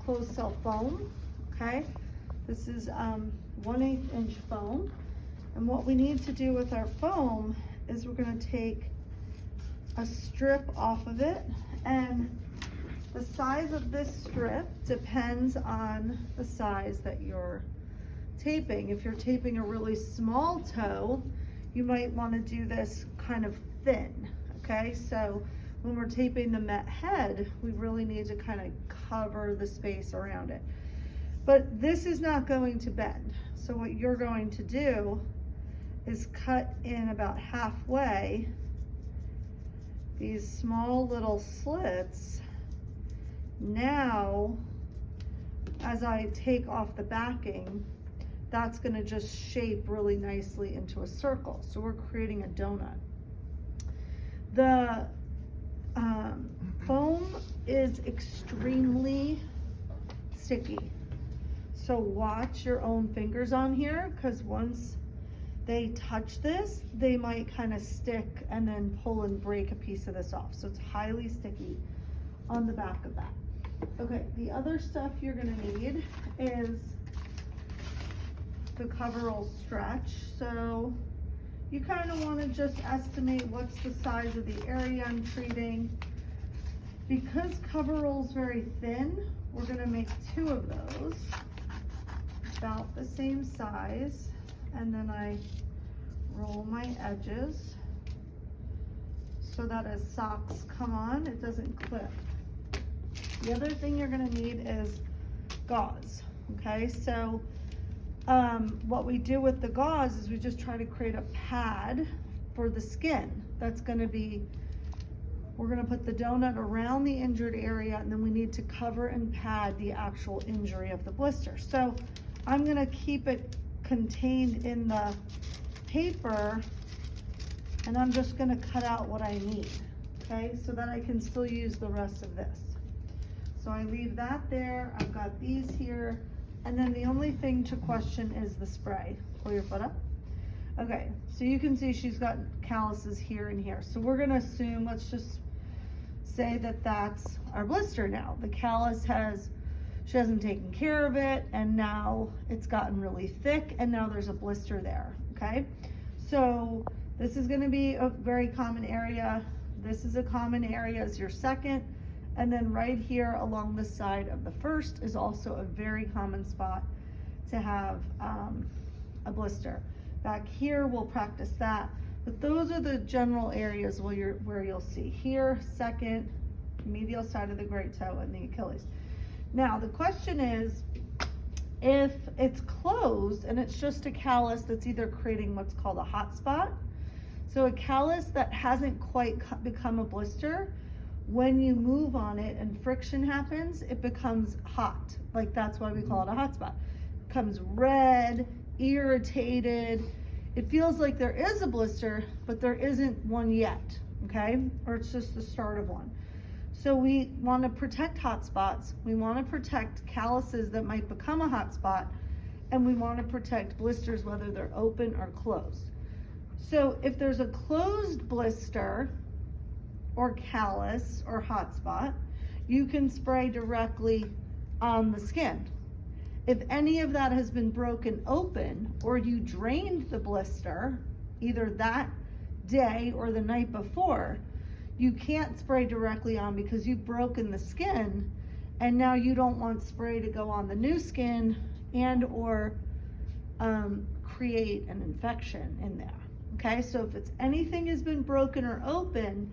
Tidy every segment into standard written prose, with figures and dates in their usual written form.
closed cell foam, okay? This is 1/8 inch foam. And what we need to do with our foam is we're gonna take a strip off of it, and the size of this strip depends on the size that you're taping. If you're taping a really small toe, you might want to do this kind of thin, okay? So when we're taping the Met head, we really need to kind of cover the space around it. But this is not going to bend. So what you're going to do is cut in about halfway these small little slits. Now, as I take off the backing, that's gonna just shape really nicely into a circle. So we're creating a donut. The foam is extremely sticky. So watch your own fingers on here, because once they touch this, they might kind of stick and then pull and break a piece of this off. So it's highly sticky on the back of that. Okay, the other stuff you're gonna need is the coverall stretch. So you kind of want to just estimate what's the size of the area I'm treating. Because coverall's very thin, we're going to make 2 of those, about the same size, and then I roll my edges so that as socks come on, it doesn't clip. The other thing you're going to need is gauze. Okay, so what we do with the gauze is we just try to create a pad for the skin. That's going to be, we're going to put the donut around the injured area, and then we need to cover and pad the actual injury of the blister. So I'm going to keep it contained in the paper, and I'm just going to cut out what I need, okay, so that I can still use the rest of this. So I leave that there. I've got these here. And then the only thing to question is the spray. Pull your foot up. Okay, so you can see she's got calluses here and here. So we're gonna assume, let's just say that that's our blister now. The callus she hasn't taken care of it, and now it's gotten really thick, and now there's a blister there, okay? So this is gonna be a very common area. This is a common area as your second. And then right here along the side of the first is also a very common spot to have a blister. Back here, we'll practice that. But those are the general areas where you'll see here, second, medial side of the great toe, and the Achilles. Now, the question is, if it's closed and it's just a callus that's either creating what's called a hot spot, so a callus that hasn't quite become a blister, when you move on it and friction happens, it becomes hot. Like, that's why we call it a hot spot. It becomes red, irritated. It feels like there is a blister, but there isn't one yet, okay? Or it's just the start of one. So we want to protect hot spots. We want to protect calluses that might become a hot spot, and we want to protect blisters whether they're open or closed. So if there's a closed blister or callus or hot spot, you can spray directly on the skin. If any of that has been broken open, or you drained the blister either that day or the night before, you can't spray directly on because you've broken the skin, and now you don't want spray to go on the new skin and or create an infection in there. Okay, so if it's anything has been broken or open,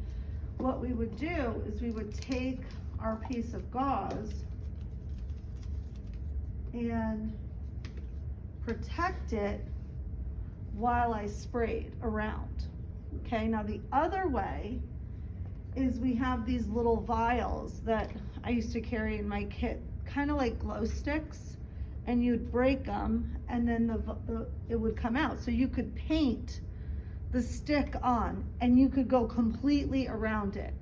what we would do is we would take our piece of gauze and protect it while I sprayed around. Okay, now the other way is we have these little vials that I used to carry in my kit, kind of like glow sticks, and you'd break them and then it would come out. So you could paint the stick on and you could go completely around it.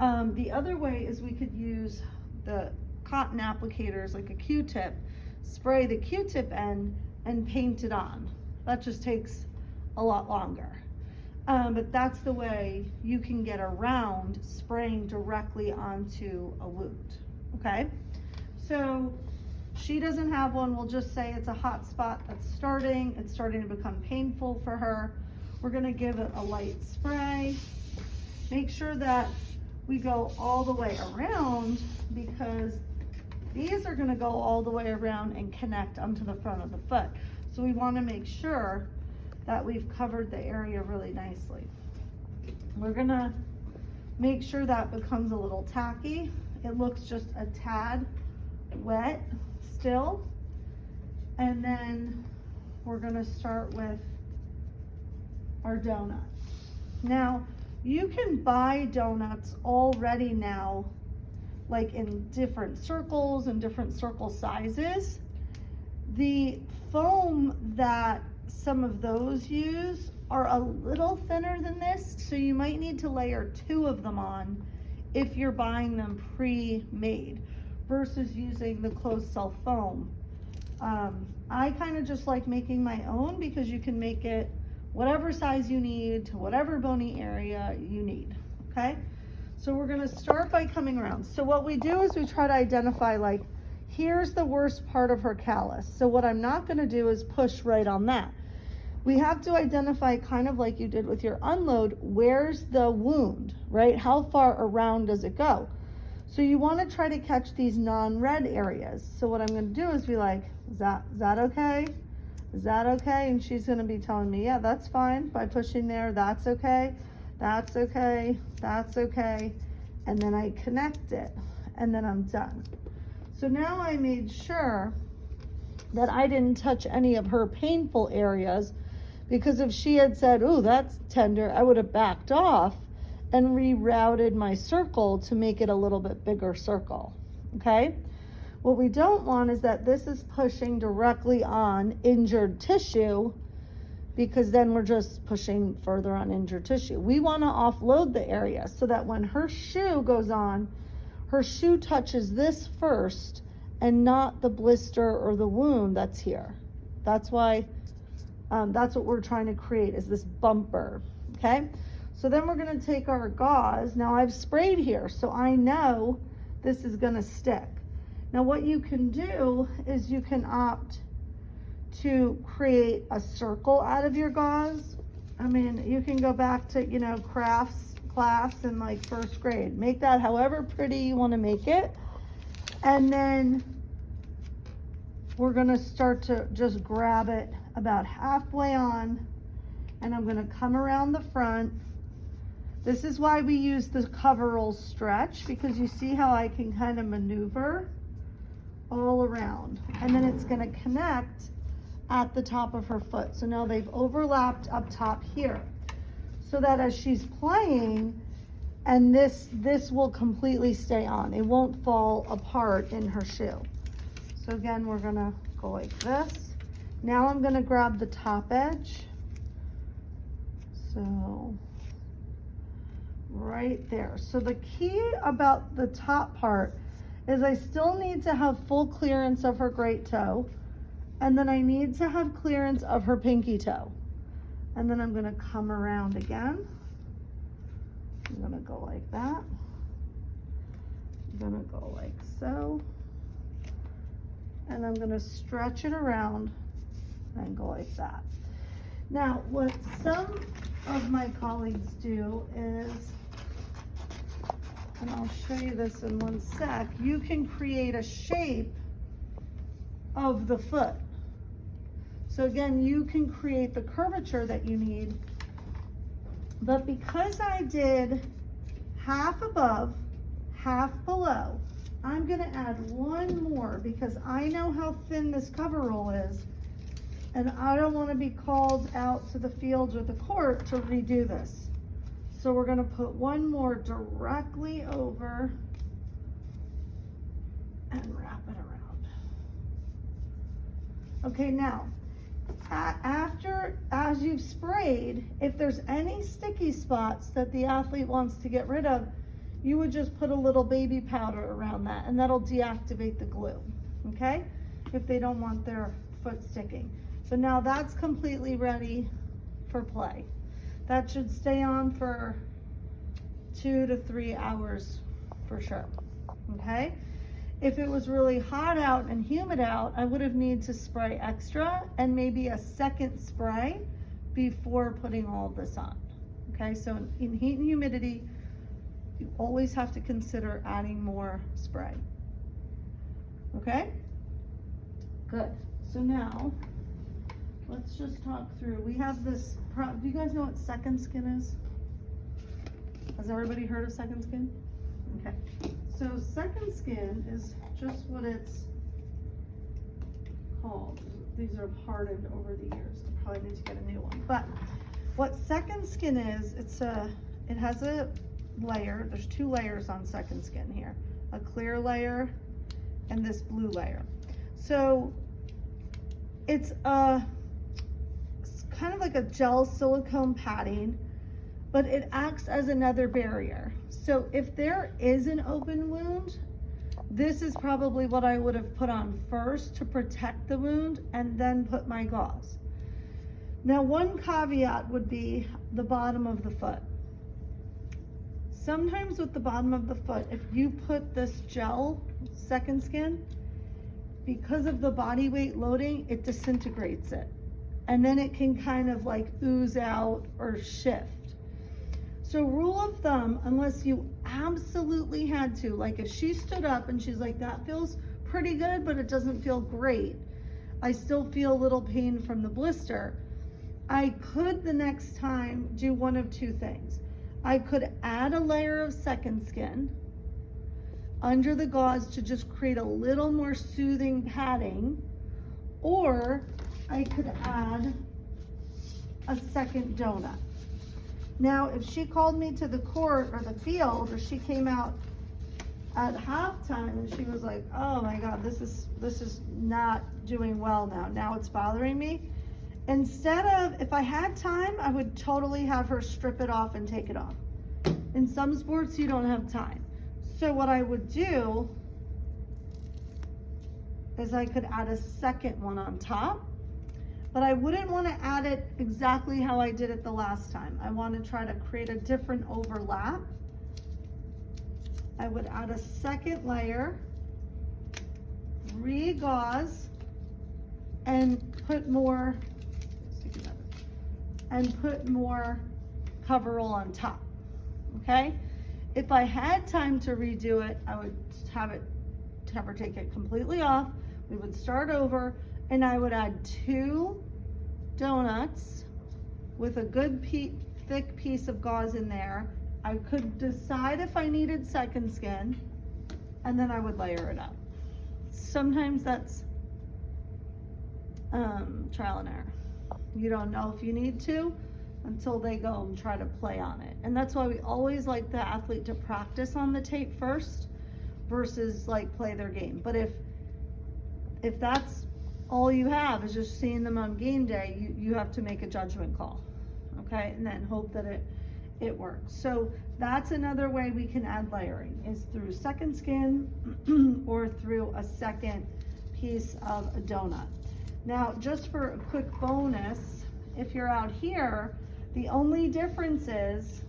The other way is we could use the cotton applicators, like a Q-tip, spray the Q-tip end and paint it on. That just takes a lot longer. But that's the way you can get around spraying directly onto a wound, okay? So she doesn't have one. We'll just say it's a hot spot that's starting. It's starting to become painful for her. We're gonna give it a light spray. Make sure that we go all the way around, because these are gonna go all the way around and connect onto the front of the foot. So we wanna make sure that we've covered the area really nicely. We're gonna make sure that becomes a little tacky. It looks just a tad wet still. And then we're gonna start with our donut. Now, you can buy donuts already now, like in different circles and different circle sizes. The foam that some of those use are a little thinner than this, so you might need to layer 2 of them on if you're buying them pre-made versus using the closed cell foam. I kind of just like making my own, because you can make it whatever size you need to whatever bony area you need, okay? So we're gonna start by coming around. So what we do is we try to identify, like, here's the worst part of her callus. So what I'm not gonna do is push right on that. We have to identify, kind of like you did with your unload, where's the wound, right? How far around does it go? So you wanna try to catch these non-red areas. So what I'm gonna do is be like, is that okay? Is that okay? And she's gonna be telling me, yeah, that's fine. By pushing there, that's okay, that's okay, that's okay. And then I connect it, and then I'm done. So now I made sure that I didn't touch any of her painful areas, because if she had said, oh, that's tender, I would have backed off and rerouted my circle to make it a little bit bigger circle, okay? What we don't want is that this is pushing directly on injured tissue, because then we're just pushing further on injured tissue. We want to offload the area so that when her shoe goes on, her shoe touches this first and not the blister or the wound that's here. That's why, that's what we're trying to create, is this bumper, okay? So then we're gonna take our gauze. Now I've sprayed here, so I know this is gonna stick. Now what you can do is you can opt to create a circle out of your gauze. I mean, you can go back to, you know, crafts class in like first grade. Make that however pretty you want to make it. And then we're going to start to just grab it about halfway on, and I'm going to come around the front. This is why we use the coverall stretch, because you see how I can kind of maneuver all around, and then it's going to connect at the top of her foot. So now they've overlapped up top here, so that as she's playing, and this will completely stay on. It won't fall apart in her shoe. So again, we're gonna go like this. Now I'm gonna grab the top edge. So right there. So the key about the top part is I still need to have full clearance of her great toe, and then I need to have clearance of her pinky toe. And then I'm gonna come around again. I'm gonna go like that. I'm gonna go like so. And I'm gonna stretch it around and go like that. Now, what some of my colleagues do is, and I'll show you this in one sec, you can create a shape of the foot. So again, you can create the curvature that you need, but because I did half above, half below, I'm gonna add one more, because I know how thin this coverall is, and I don't wanna be called out to the fields or the court to redo this. So we're gonna put one more directly over and wrap it around. Okay, now, as you've sprayed, if there's any sticky spots that the athlete wants to get rid of, you would just put a little baby powder around that, and that'll deactivate the glue, okay? If they don't want their foot sticking. So now that's completely ready for play. That should stay on for 2 to 3 hours for sure, okay? If it was really hot out and humid out, I would have needed to spray extra and maybe a second spray before putting all of this on. Okay, so in heat and humidity, you always have to consider adding more spray. Okay, good. So now, let's just talk through. We have this, do you guys know what second skin is? Has everybody heard of second skin? Okay, so second skin is just what it's called. These are hardened over the years. I probably need to get a new one. But what second skin is, it has a layer. There's 2 layers on second skin here. A clear layer and this blue layer. So it's kind of like a gel silicone padding, but it acts as another barrier. So if there is an open wound, this is probably what I would have put on first to protect the wound and then put my gauze. Now, one caveat would be the bottom of the foot. Sometimes with the bottom of the foot, if you put this gel, second skin, because of the body weight loading, it disintegrates it. And then it can kind of like ooze out or shift. So rule of thumb, unless you absolutely had to, like if she stood up and she's like, that feels pretty good, but it doesn't feel great, I still feel a little pain from the blister, I could the next time do one of 2 things. I could add a layer of second skin under the gauze to just create a little more soothing padding, or I could add a second donut. Now, if she called me to the court or the field, or she came out at halftime and she was like, oh my God, this is not doing well now. Now it's bothering me. Instead of, if I had time, I would totally have her strip it off and take it off. In some sports, you don't have time. So what I would do is I could add a second one on top, but I wouldn't want to add it exactly how I did it the last time. I want to try to create a different overlap. I would add a second layer, re-gauze, and put more coverall on top, okay? If I had time to redo it, I would have her take it completely off. We would start over, and I would add 2 donuts with a good thick piece of gauze in there. I could decide if I needed second skin, and then I would layer it up. Sometimes that's trial and error. You don't know if you need to until they go and try to play on it. And that's why we always like the athlete to practice on the tape first versus like play their game. But if that's all you have is just seeing them on game day, you have to make a judgment call, okay? And then hope that it works. So that's another way we can add layering, is through second skin or through a second piece of a donut. Now, just for a quick bonus, if you're out here, the only difference is,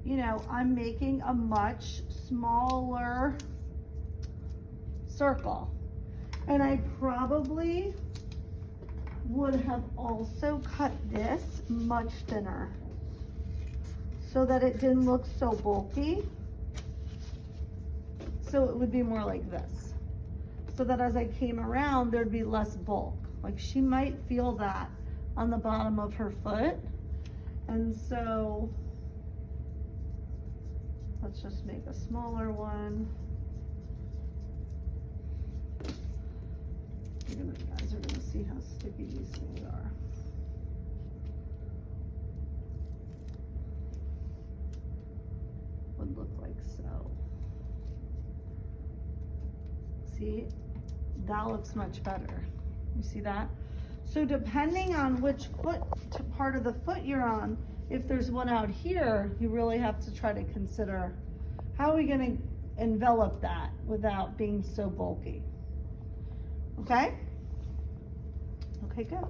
you know, I'm making a much smaller circle. And I probably would have also cut this much thinner so that it didn't look so bulky. So it would be more like this. So that as I came around, there'd be less bulk. Like she might feel that on the bottom of her foot. And so let's just make a smaller one. You guys are gonna see how sticky these things are. Would look like so. See, that looks much better. You see that? So depending on which part of the foot you're on, if there's one out here, you really have to try to consider, how are we gonna envelop that without being so bulky? Okay? Okay, good.